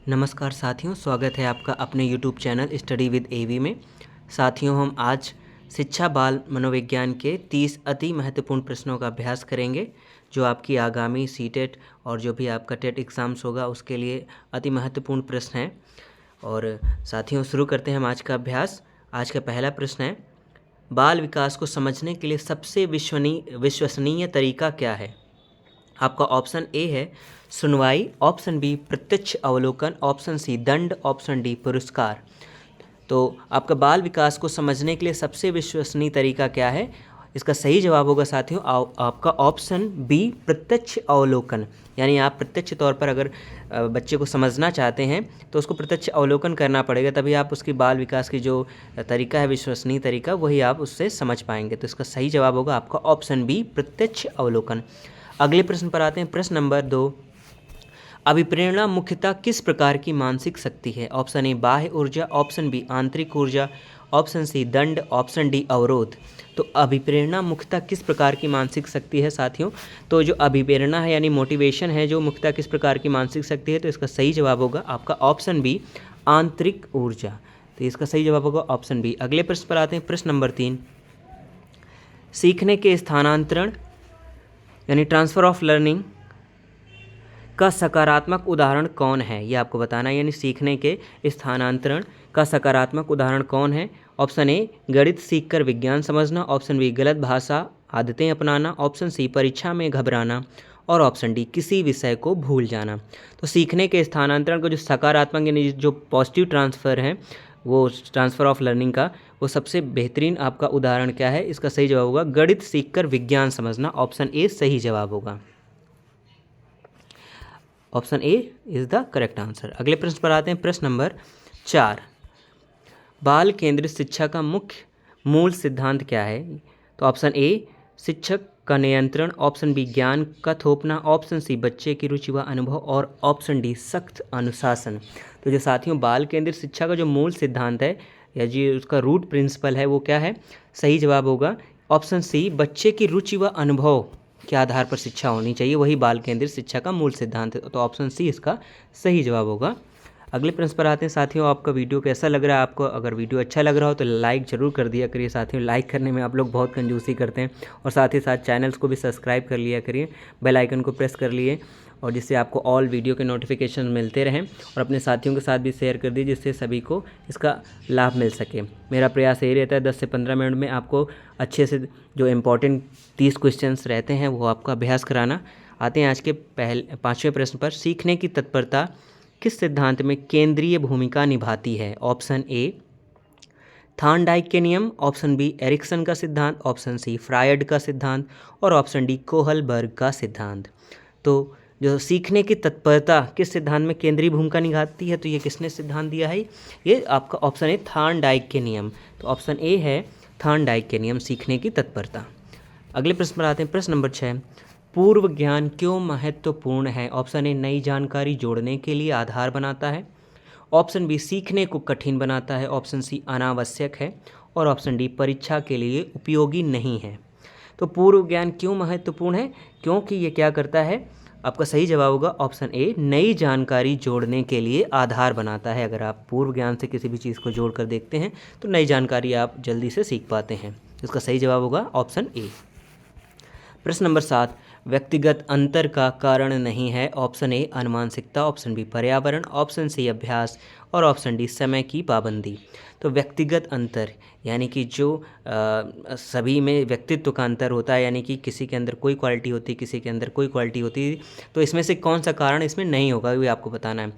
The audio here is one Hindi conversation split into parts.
नमस्कार साथियों, स्वागत है आपका अपने YouTube चैनल स्टडी विद एवी में। साथियों, हम आज शिक्षा बाल मनोविज्ञान के 30 अति महत्वपूर्ण प्रश्नों का अभ्यास करेंगे जो आपकी आगामी सीटेट और जो भी आपका टेट एग्ज़ाम्स होगा उसके लिए अति महत्वपूर्ण प्रश्न हैं। और साथियों, शुरू करते हैं हम आज का अभ्यास। आज का पहला प्रश्न है, बाल विकास को समझने के लिए सबसे विश्वसनीय तरीका क्या है? आपका ऑप्शन ए है सुनवाई, ऑप्शन बी प्रत्यक्ष अवलोकन, ऑप्शन सी दंड, ऑप्शन डी पुरस्कार। तो आपका बाल विकास को समझने के लिए सबसे विश्वसनीय तरीका क्या है? इसका सही जवाब होगा साथियों आपका ऑप्शन बी प्रत्यक्ष अवलोकन। यानी आप प्रत्यक्ष तौर पर अगर बच्चे को समझना चाहते हैं तो उसको प्रत्यक्ष अवलोकन करना पड़ेगा, तभी आप उसकी बाल विकास की जो तरीका है, विश्वसनीय तरीका, वही आप उससे समझ पाएंगे। तो इसका सही जवाब होगा आपका ऑप्शन बी प्रत्यक्ष अवलोकन। अगले प्रश्न पर आते हैं। प्रश्न नंबर 2, अभिप्रेरणा मुख्यतः किस प्रकार की मानसिक शक्ति है? ऑप्शन ए बाह्य ऊर्जा, ऑप्शन बी आंतरिक ऊर्जा, ऑप्शन सी दंड, ऑप्शन डी अवरोध। तो अभिप्रेरणा मुख्यतः किस प्रकार की मानसिक शक्ति है साथियों? तो जो अभिप्रेरणा है यानी मोटिवेशन है, जो मुख्यतः किस प्रकार की मानसिक शक्ति है, तो इसका सही जवाब होगा आपका ऑप्शन बी आंतरिक ऊर्जा। तो इसका सही जवाब होगा ऑप्शन बी। अगले प्रश्न पर आते हैं। प्रश्न नंबर 3, सीखने के स्थानांतरण यानी ट्रांसफ़र ऑफ लर्निंग का सकारात्मक उदाहरण कौन है? ये आपको बताना है। यानी सीखने के स्थानांतरण का सकारात्मक उदाहरण कौन है? ऑप्शन ए गणित सीखकर विज्ञान समझना, ऑप्शन बी गलत भाषा आदतें अपनाना, ऑप्शन सी परीक्षा में घबराना और ऑप्शन डी किसी विषय को भूल जाना। तो सीखने के स्थानांतरण का जो सकारात्मक यानी जो पॉजिटिव ट्रांसफ़र है, वो ट्रांसफ़र ऑफ लर्निंग का वो सबसे बेहतरीन आपका उदाहरण क्या है? इसका सही जवाब होगा गणित सीखकर विज्ञान समझना। ऑप्शन ए सही जवाब होगा। Option A is the correct answer. अगले प्रश्न पर आते हैं। प्रश्न नंबर 4, बाल केंद्रित शिक्षा का मुख्य मूल सिद्धांत क्या है? तो ऑप्शन ए शिक्षक का नियंत्रण, ऑप्शन बी ज्ञान का थोपना, ऑप्शन सी बच्चे की रुचि व अनुभव और ऑप्शन डी सख्त अनुशासन। तो जो साथियों बाल केंद्रित शिक्षा का जो मूल सिद्धांत है या जी उसका रूट प्रिंसिपल है वो क्या है? सही जवाब होगा ऑप्शन सी बच्चे की रुचि व अनुभव के आधार पर शिक्षा होनी चाहिए, वही बाल केंद्रित शिक्षा का मूल सिद्धांत है। तो ऑप्शन सी इसका सही जवाब होगा। अगले प्रश्न पर आते हैं। साथियों, आपका वीडियो कैसा लग रहा है? आपको अगर वीडियो अच्छा लग रहा हो तो लाइक ज़रूर कर दिया करिए साथियों। लाइक करने में आप लोग बहुत कंजूसी करते हैं। और साथ ही साथ चैनल्स को भी सब्सक्राइब कर लिया करिए, बेल आइकन को प्रेस कर लिए, और जिससे आपको ऑल वीडियो के नोटिफिकेशन मिलते रहें। और अपने साथियों के साथ भी शेयर कर दीजिए जिससे सभी को इसका लाभ मिल सके। मेरा प्रयास यही रहता है 10 से 15 मिनट में आपको अच्छे से जो इम्पोर्टेंट 30 क्वेश्चंस रहते हैं वो आपका अभ्यास कराना। आते हैं आज के 5वें प्रश्न पर। सीखने की तत्परता किस सिद्धांत में केंद्रीय भूमिका निभाती है? ऑप्शन ए थार्नडाइक के नियम, ऑप्शन बी एरिक्सन का सिद्धांत, ऑप्शन सी फ्रायड का सिद्धांत और ऑप्शन डी कोहलबर्ग का सिद्धांत। तो जो सीखने की तत्परता किस सिद्धांत में केंद्रीय भूमिका निभाती है, तो ये किसने सिद्धांत दिया है? ये आपका ऑप्शन है थार्नडाइक के नियम। तो ऑप्शन ए है थार्नडाइक के नियम, सीखने की तत्परता। अगले प्रश्न पर आते हैं। प्रश्न नंबर 6, पूर्व ज्ञान क्यों महत्वपूर्ण है? ऑप्शन ए नई जानकारी जोड़ने के लिए आधार बनाता है, ऑप्शन बी सीखने को कठिन बनाता है, ऑप्शन सी अनावश्यक है और ऑप्शन डी परीक्षा के लिए उपयोगी नहीं है। तो पूर्व ज्ञान क्यों महत्वपूर्ण है? क्योंकि ये क्या करता है? आपका सही जवाब होगा ऑप्शन ए नई जानकारी जोड़ने के लिए आधार बनाता है। अगर आप पूर्व ज्ञान से किसी भी चीज़ को जोड़कर देखते हैं तो नई जानकारी आप जल्दी से सीख पाते हैं। इसका सही जवाब होगा ऑप्शन ए। प्रश्न नंबर 7, व्यक्तिगत अंतर का कारण नहीं है। ऑप्शन ए अनुमानसिकता, ऑप्शन बी पर्यावरण, ऑप्शन सी अभ्यास और ऑप्शन डी समय की पाबंदी। तो व्यक्तिगत अंतर यानी कि जो सभी में व्यक्तित्व का अंतर होता है, यानी कि किसी के अंदर कोई क्वालिटी होती है, किसी के अंदर कोई क्वालिटी होती है, तो इसमें से कौन सा कारण इसमें नहीं होगा ये आपको बताना है।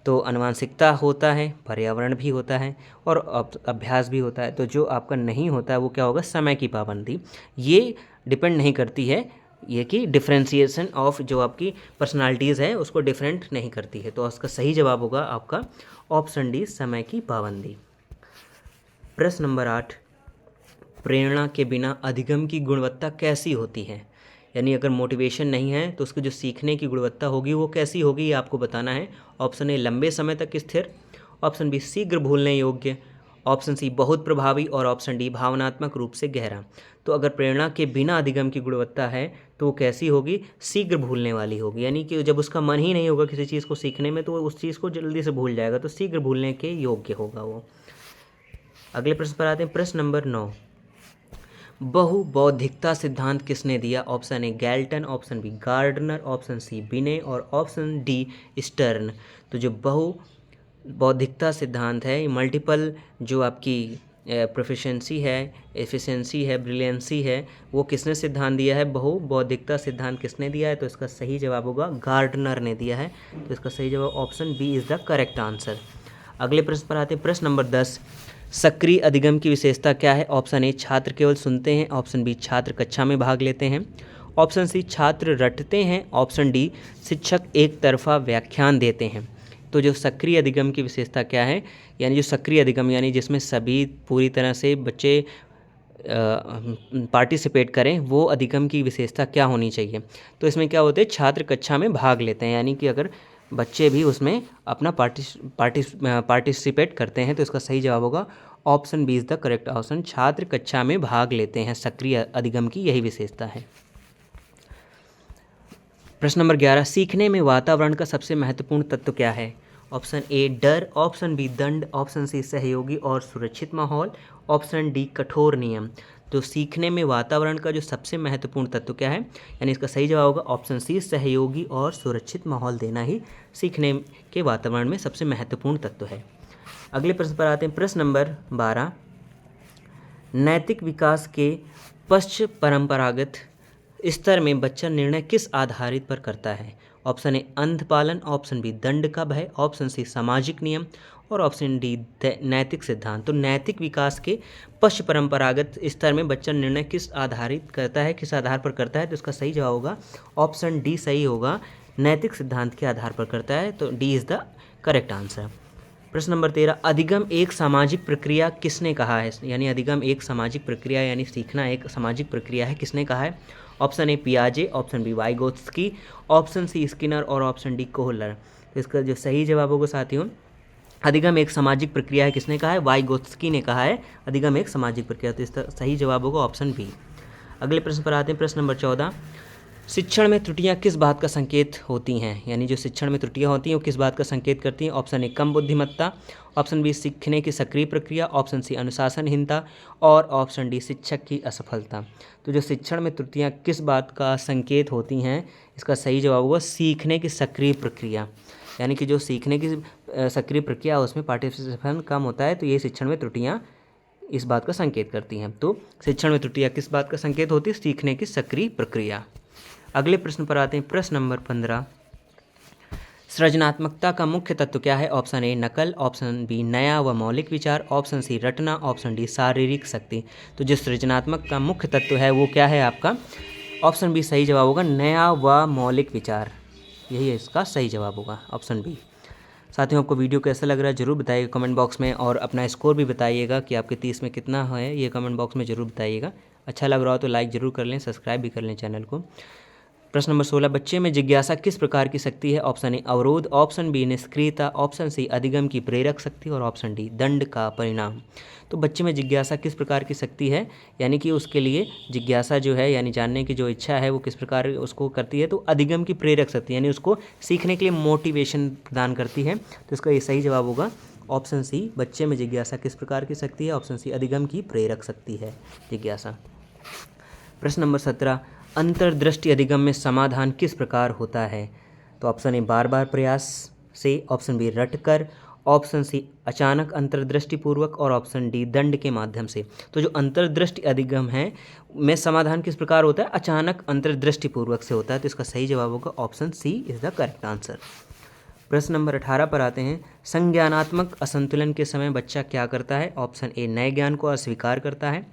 तो अनुमानसिकता होता है, पर्यावरण भी होता है और अभ्यास भी होता है। तो जो आपका नहीं होता है वो क्या होगा? समय की पाबंदी। ये डिपेंड नहीं करती है ये कि डिफ्रेंशिएशन ऑफ जो आपकी पर्सनालिटीज़ है उसको डिफरेंट नहीं करती है। तो उसका सही जवाब होगा आपका ऑप्शन डी समय की पाबंदी। प्रश्न नंबर 8, प्रेरणा के बिना अधिगम की गुणवत्ता कैसी होती है? यानी अगर मोटिवेशन नहीं है तो उसकी जो सीखने की गुणवत्ता होगी वो कैसी होगी, ये आपको बताना है। ऑप्शन ए लंबे समय तक स्थिर, ऑप्शन बी शीघ्र भूलने योग्य, ऑप्शन सी बहुत प्रभावी और ऑप्शन डी भावनात्मक रूप से गहरा। तो अगर प्रेरणा के बिना अधिगम की गुणवत्ता है तो वो कैसी होगी, शीघ्र भूलने वाली होगी। यानी कि जब उसका मन ही नहीं होगा किसी चीज़ को सीखने में तो वो उस चीज़ को जल्दी से भूल जाएगा, तो शीघ्र भूलने के योग्य होगा वो। अगले प्रश्न पर आते हैं, प्रश्न नंबर 9। बहुबौद्धिकता सिद्धांत किसने दिया? Option A Galton, option B Gardner, option C Binet और ऑप्शन डी स्टर्न। तो जो बहुबौद्धिकता सिद्धांत है, मल्टीपल जो आपकी प्रोफिशेंसी है, एफिशिएंसी है, ब्रिलियंसी है, वो किसने सिद्धांत दिया है? बहुबौद्धिकता सिद्धांत किसने दिया है? तो इसका सही जवाब होगा गार्डनर ने दिया है। तो इसका सही जवाब option B is the correct answer. अगले प्रश्न पर आते हैं, प्रश्न नंबर 10। सक्रिय अधिगम की विशेषता क्या है? ऑप्शन ए छात्र केवल सुनते हैं, ऑप्शन बी छात्र कक्षा में भाग लेते हैं, ऑप्शन सी छात्र रटते हैं, ऑप्शन डी शिक्षक एक तरफा व्याख्यान देते हैं। तो जो सक्रिय अधिगम की विशेषता क्या है, यानी जो सक्रिय अधिगम यानी जिसमें सभी पूरी तरह से बच्चे पार्टिसिपेट करें, वो अधिगम की विशेषता क्या होनी चाहिए? तो इसमें क्या होते हैं, छात्र कक्षा में भाग लेते हैं, यानी कि अगर बच्चे भी उसमें अपना पार्टिसिपेट करते हैं, तो इसका सही जवाब होगा option B is the correct option, छात्र कक्षा में भाग लेते हैं। सक्रिय अधिगम की यही विशेषता है। प्रश्न नंबर 11। सीखने में वातावरण का सबसे महत्वपूर्ण तत्व क्या है? ऑप्शन ए डर, ऑप्शन बी दंड, ऑप्शन सी सहयोगी और सुरक्षित माहौल, ऑप्शन डी कठोर नियम। तो सीखने में वातावरण का जो सबसे महत्वपूर्ण तत्व क्या है, यानी इसका सही जवाब होगा ऑप्शन सी सहयोगी और सुरक्षित माहौल देना ही सीखने के वातावरण में सबसे महत्वपूर्ण तत्व है। अगले प्रश्न पर आते हैं, प्रश्न नंबर 12। नैतिक विकास के पश्चात परंपरागत स्तर में बच्चा निर्णय किस आधारित पर करता है? ऑप्शन ए अंध पालन, ऑप्शन बी दंड का भय, ऑप्शन सी सामाजिक नियम और ऑप्शन डी नैतिक सिद्धांत। तो नैतिक विकास के पश्च परंपरागत स्तर में बच्चा निर्णय किस आधारित करता है, किस आधार पर करता है? तो इसका सही जवाब होगा ऑप्शन डी सही होगा, नैतिक सिद्धांत के आधार पर करता है। तो D is the correct answer. प्रश्न नंबर 13। अधिगम एक सामाजिक प्रक्रिया किसने कहा है? यानी अधिगम एक सामाजिक प्रक्रिया यानी सीखना एक सामाजिक प्रक्रिया है, किसने कहा है? ऑप्शन ए पियाजे, option B Vygotsky, option C Skinner और ऑप्शन डी कोहलर। तो इसका जो सही जवाब होगा साथियों, अधिगम एक सामाजिक प्रक्रिया है, किसने कहा है? वाइगोत्स्की ने कहा है अधिगम एक सामाजिक प्रक्रिया। तो इसका सही जवाब होगा ऑप्शन बी। अगले प्रश्न पर आते हैं, प्रश्न नंबर 14। शिक्षण में त्रुटियां किस बात का संकेत होती हैं? यानी जो शिक्षण में त्रुटियां होती हैं वो किस बात का संकेत करती हैं? ऑप्शन ए कम बुद्धिमत्ता, ऑप्शन बी सीखने की सक्रिय प्रक्रिया, ऑप्शन सी अनुशासनहीनता और ऑप्शन डी शिक्षक की असफलता। तो जो शिक्षण में त्रुटियां किस बात का संकेत होती हैं, इसका सही जवाब होगा सीखने की सक्रिय प्रक्रिया। यानी कि जो सीखने की सक्रिय प्रक्रिया है उसमें पार्टिसिपेशन कम होता है, तो ये शिक्षण में त्रुटियाँ इस बात का संकेत करती हैं। तो शिक्षण में त्रुटियाँ किस बात का संकेत होती है? सीखने की सक्रिय प्रक्रिया। अगले प्रश्न पर आते हैं, प्रश्न नंबर 15। सृजनात्मकता का मुख्य तत्व क्या है? ऑप्शन ए नकल, ऑप्शन बी नया व मौलिक विचार, ऑप्शन सी रटना, ऑप्शन डी शारीरिक शक्ति। तो जो सृजनात्मक का मुख्य तत्व है वो क्या है आपका? ऑप्शन बी सही जवाब होगा नया व मौलिक विचार, यही इसका सही जवाब होगा ऑप्शन बी। साथियों आपको वीडियो कैसा लग रहा है जरूर बताइएगा कमेंट बॉक्स में, और अपना स्कोर भी बताइएगा कि आपके 30 में कितना है, ये कमेंट बॉक्स में ज़रूर बताइएगा। अच्छा लग रहा हो तो लाइक ज़रूर कर लें, सब्सक्राइब भी कर लें चैनल को। प्रश्न नंबर 16। बच्चे में जिज्ञासा किस प्रकार की शक्ति है? ऑप्शन ए अवरोध, ऑप्शन बी निष्क्रियता, ऑप्शन सी अधिगम की प्रेरक शक्ति और ऑप्शन डी दंड का परिणाम। तो बच्चे में जिज्ञासा किस प्रकार की शक्ति है, यानी कि उसके लिए जिज्ञासा जो है यानी जानने की जो इच्छा है वो किस प्रकार उसको करती है? तो अधिगम की प्रेरक शक्ति, यानी उसको सीखने के लिए मोटिवेशन प्रदान करती है। तो इसका ये सही जवाब होगा ऑप्शन सी, बच्चे में जिज्ञासा किस प्रकार की शक्ति है? ऑप्शन सी अधिगम की प्रेरक शक्ति है जिज्ञासा। प्रश्न नंबर 17। अंतर्दृष्टि अधिगम में समाधान किस प्रकार होता है? तो ऑप्शन ए बार बार प्रयास से, ऑप्शन बी रटकर, ऑप्शन सी अचानक अंतर्दृष्टिपूर्वक और ऑप्शन डी दंड के माध्यम से। तो जो अंतर्दृष्टि अधिगम है में समाधान किस प्रकार होता है? अचानक अंतर्दृष्टिपूर्वक से होता है। तो इसका सही जवाब होगा option C is the correct answer. प्रश्न नंबर 18 पर आते हैं। संज्ञानात्मक असंतुलन के समय बच्चा क्या करता है? ऑप्शन ए नए ज्ञान को अस्वीकार करता है,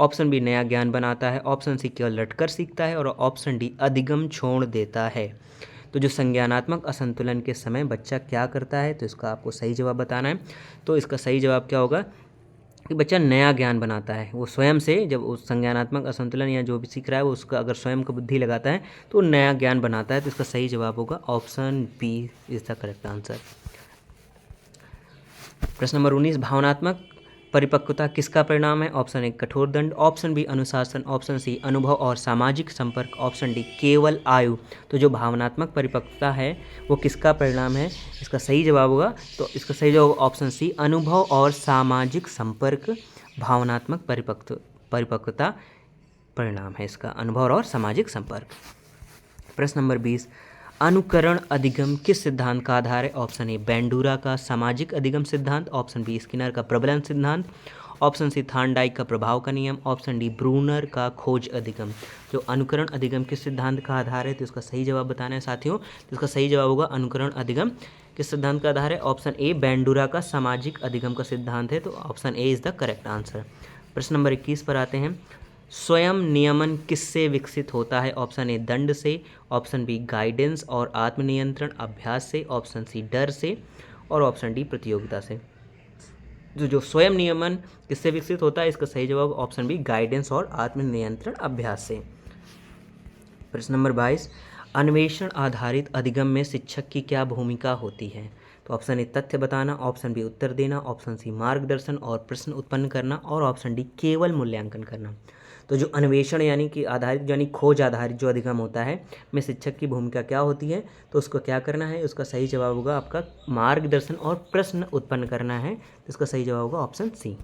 ऑप्शन बी नया ज्ञान बनाता है, ऑप्शन सी केवल रटकर सीखता है और ऑप्शन डी अधिगम छोड़ देता है। तो जो संज्ञानात्मक असंतुलन के समय बच्चा क्या करता है, तो इसका आपको सही जवाब बताना है। तो इसका सही जवाब क्या होगा कि बच्चा नया ज्ञान बनाता है। वो स्वयं से जब उस संज्ञानात्मक असंतुलन या जो भी सीख रहा है वो उसका अगर स्वयं का बुद्धि लगाता है तो नया ज्ञान बनाता है। तो इसका सही जवाब होगा option B is the correct answer. प्रश्न नंबर 19। भावनात्मक परिपक्वता किसका परिणाम है? ऑप्शन ए कठोर दंड, ऑप्शन बी अनुशासन, ऑप्शन सी अनुभव और सामाजिक संपर्क, ऑप्शन डी केवल आयु। तो जो भावनात्मक परिपक्वता है वो किसका परिणाम है? इसका सही जवाब होगा, तो इसका सही जवाब ऑप्शन सी अनुभव और सामाजिक संपर्क भावनात्मक परिपक्वता परिणाम है इसका, अनुभव और सामाजिक संपर्क। प्रश्न नंबर 20, अनुकरण अधिगम किस सिद्धांत का आधार है? ऑप्शन ए बेंडूरा का सामाजिक अधिगम सिद्धांत, ऑप्शन बी स्किनर का प्रबलन सिद्धांत, ऑप्शन सी थार्नडाइक का प्रभाव का नियम, ऑप्शन डी ब्रूनर का खोज अधिगम। जो अनुकरण अधिगम किस सिद्धांत का आधार है, तो इसका सही जवाब बताना है साथियों। तो इसका सही जवाब होगा अनुकरण अधिगम किस सिद्धांत का आधार है? ऑप्शन ए बेंडूरा का सामाजिक अधिगम का सिद्धांत है, तो option A is the correct answer. प्रश्न नंबर 21 पर आते हैं, स्वयं नियमन किससे विकसित होता है? ऑप्शन ए दंड से, ऑप्शन बी गाइडेंस और आत्मनियंत्रण अभ्यास से, ऑप्शन सी डर से और ऑप्शन डी प्रतियोगिता से। जो स्वयं नियमन किससे विकसित होता है, इसका सही जवाब ऑप्शन बी गाइडेंस और आत्मनियंत्रण अभ्यास से। प्रश्न नंबर 22, अन्वेषण आधारित अधिगम में शिक्षक की क्या भूमिका होती है? तो ऑप्शन ए तथ्य बताना, ऑप्शन बी उत्तर देना, ऑप्शन सी मार्गदर्शन और प्रश्न उत्पन्न करना और ऑप्शन डी केवल मूल्यांकन करना। तो जो अन्वेषण यानी कि आधारित यानी खोज आधारित जो अधिगम होता है में शिक्षक की भूमिका क्या होती है, तो उसको क्या करना है? उसका सही जवाब होगा आपका मार्गदर्शन और प्रश्न उत्पन्न करना है, तो इसका सही जवाब होगा ऑप्शन सी।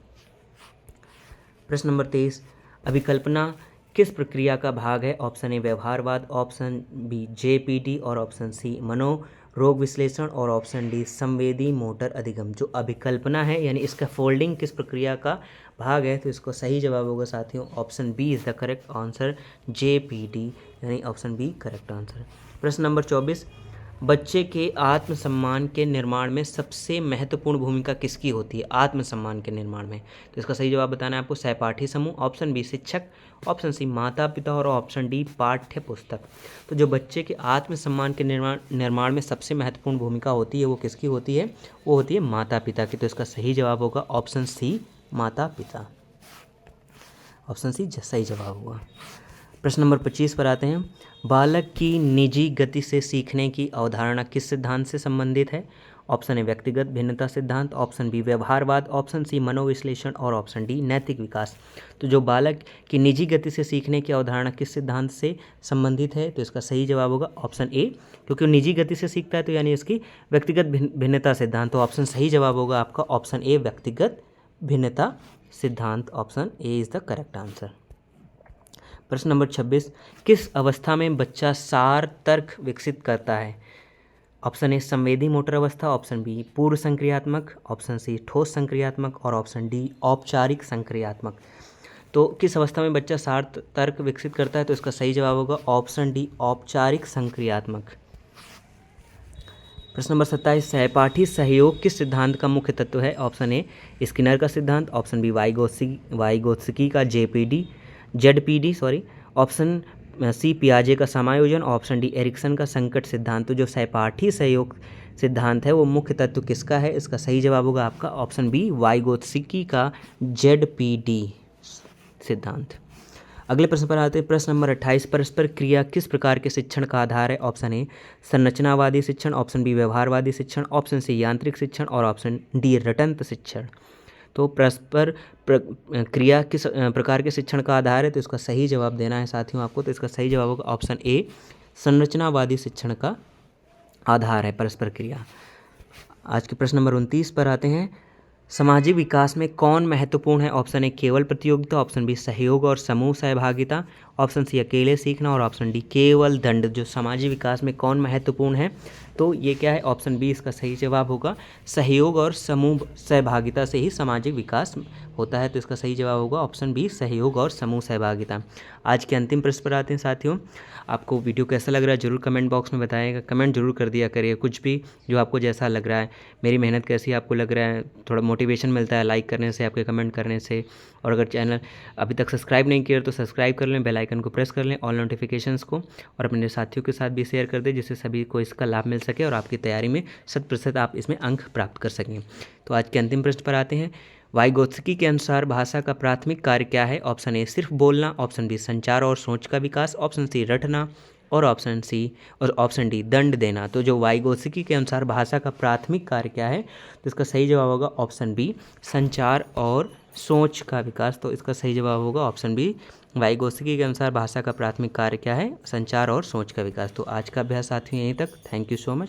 प्रश्न नंबर 23, अभिकल्पना किस प्रक्रिया का भाग है? ऑप्शन ए व्यवहारवाद, ऑप्शन बी जेपीडी और ऑप्शन सी मनोरोग विश्लेषण और ऑप्शन डी संवेदी मोटर अधिगम। जो अभिकल्पना है यानी इसका फोल्डिंग किस प्रक्रिया का भाग है, तो इसको सही जवाब होगा साथियों option B is the correct answer, JPD यानी ऑप्शन बी करेक्ट आंसर। प्रश्न नंबर 24, बच्चे के आत्मसम्मान के निर्माण में सबसे महत्वपूर्ण भूमिका किसकी होती है? आत्मसम्मान के निर्माण में, तो इसका सही जवाब बताना है आपको सहपाठी समूह, ऑप्शन बी शिक्षक, ऑप्शन सी माता पिता और ऑप्शन डी पाठ्य पुस्तक। तो जो बच्चे के आत्मसम्मान के निर्माण में सबसे महत्वपूर्ण भूमिका होती है वो किसकी होती है? वो होती है माता पिता की, तो इसका सही जवाब होगा ऑप्शन सी माता पिता, ऑप्शन सी सही जवाब हुआ। प्रश्न नंबर 25 पर आते हैं, बालक की निजी गति से सीखने की अवधारणा किस सिद्धांत से संबंधित है? ऑप्शन ए व्यक्तिगत भिन्नता सिद्धांत, ऑप्शन बी व्यवहारवाद, ऑप्शन सी मनोविश्लेषण और ऑप्शन डी नैतिक विकास। तो जो बालक की निजी गति से सीखने की अवधारणा किस सिद्धांत से संबंधित है, तो इसका सही जवाब होगा ऑप्शन ए, क्योंकि वो निजी गति से सीखता है तो यानी इसकी व्यक्तिगत भिन्नता सिद्धांत, तो ऑप्शन सही जवाब होगा आपका ऑप्शन ए व्यक्तिगत भिन्नता सिद्धांत, option A is the correct answer. प्रश्न नंबर 26, किस अवस्था में बच्चा सार तर्क विकसित करता है? ऑप्शन ए संवेदी मोटर अवस्था, ऑप्शन बी पूर्व संक्रियात्मक, ऑप्शन सी ठोस संक्रियात्मक और ऑप्शन डी औपचारिक संक्रियात्मक। तो किस अवस्था में बच्चा सार तर्क विकसित करता है, तो इसका सही जवाब होगा ऑप्शन डी औपचारिक संक्रियात्मक। प्रश्न नंबर 27, सहपाठी सहयोग किस सिद्धांत का मुख्य तत्व है? ऑप्शन ए स्किनर का सिद्धांत, ऑप्शन बी वाइगोत्स्की का जेडपीडी, ऑप्शन सी पियाजे का समायोजन, ऑप्शन डी एरिक्सन का संकट सिद्धांत। तो जो सहपाठी सहयोग सिद्धांत है वो मुख्य तत्व किसका है? इसका सही जवाब होगा आपका ऑप्शन बी वाइगोत्स्की का जेडपीडी सिद्धांत। अगले प्रश्न पर आते हैं, प्रश्न नंबर 28, परस्पर क्रिया किस प्रकार के शिक्षण का आधार है? ऑप्शन ए संरचनावादी शिक्षण, ऑप्शन बी व्यवहारवादी शिक्षण, ऑप्शन सी यांत्रिक शिक्षण और ऑप्शन डी रटंत शिक्षण। तो परस्पर क्रिया किस प्रकार के शिक्षण का आधार है, तो इसका सही जवाब देना है साथियों आपको, तो इसका सही जवाब होगा ऑप्शन ए संरचनावादी शिक्षण का आधार है परस्पर क्रिया। आज के प्रश्न नंबर 29 पर आते हैं, सामाजिक विकास में कौन महत्वपूर्ण है? ऑप्शन ए केवल प्रतियोगिता, ऑप्शन बी सहयोग और समूह सहभागिता, ऑप्शन सी अकेले सीखना और ऑप्शन डी केवल दंड। जो सामाजिक विकास में कौन महत्वपूर्ण है, तो ये क्या है? ऑप्शन बी इसका सही जवाब होगा, सहयोग और समूह सहभागिता से ही सामाजिक विकास होता है, तो इसका सही जवाब होगा ऑप्शन बी सहयोग और समूह सहभागिता। आज के अंतिम प्रश्न पर आते हैं साथियों, आपको वीडियो कैसा लग रहा है जरूर कमेंट बॉक्स में बताइएगा, कमेंट जरूर कर दिया करिए, कुछ भी जो आपको जैसा लग रहा है, मेरी मेहनत कैसी आपको लग रहा है, थोड़ा मोटिवेशन मिलता है लाइक करने से, आपके कमेंट करने से। और अगर चैनल अभी तक सब्सक्राइब नहीं किया तो सब्सक्राइब कर लें, बेल आइकन को प्रेस कर लें, ऑल नोटिफिकेशंस को, और अपने साथियों के साथ भी शेयर कर दें जिससे सभी को इसका लाभ मिल सके और आपकी तैयारी में 100% आप इसमें अंक प्राप्त कर सकें। तो आज के अंतिम प्रश्न पर आते हैं, वाइगोत्स्की के अनुसार भाषा का प्राथमिक कार्य क्या है? ऑप्शन ए सिर्फ बोलना, ऑप्शन बी संचार और सोच का विकास, ऑप्शन सी रटना, और ऑप्शन सी और ऑप्शन डी दंड देना। तो जो वाइगोत्स्की के अनुसार भाषा का प्राथमिक कार्य क्या है, तो इसका सही जवाब होगा ऑप्शन बी संचार और सोच का विकास। तो इसका सही जवाब होगा ऑप्शन बी। वाइगोत्स्की के अनुसार भाषा का प्राथमिक कार्य क्या है, संचार और सोच का विकास। तो आज का अभ्यास साथियों यहीं तक। Thank you so much.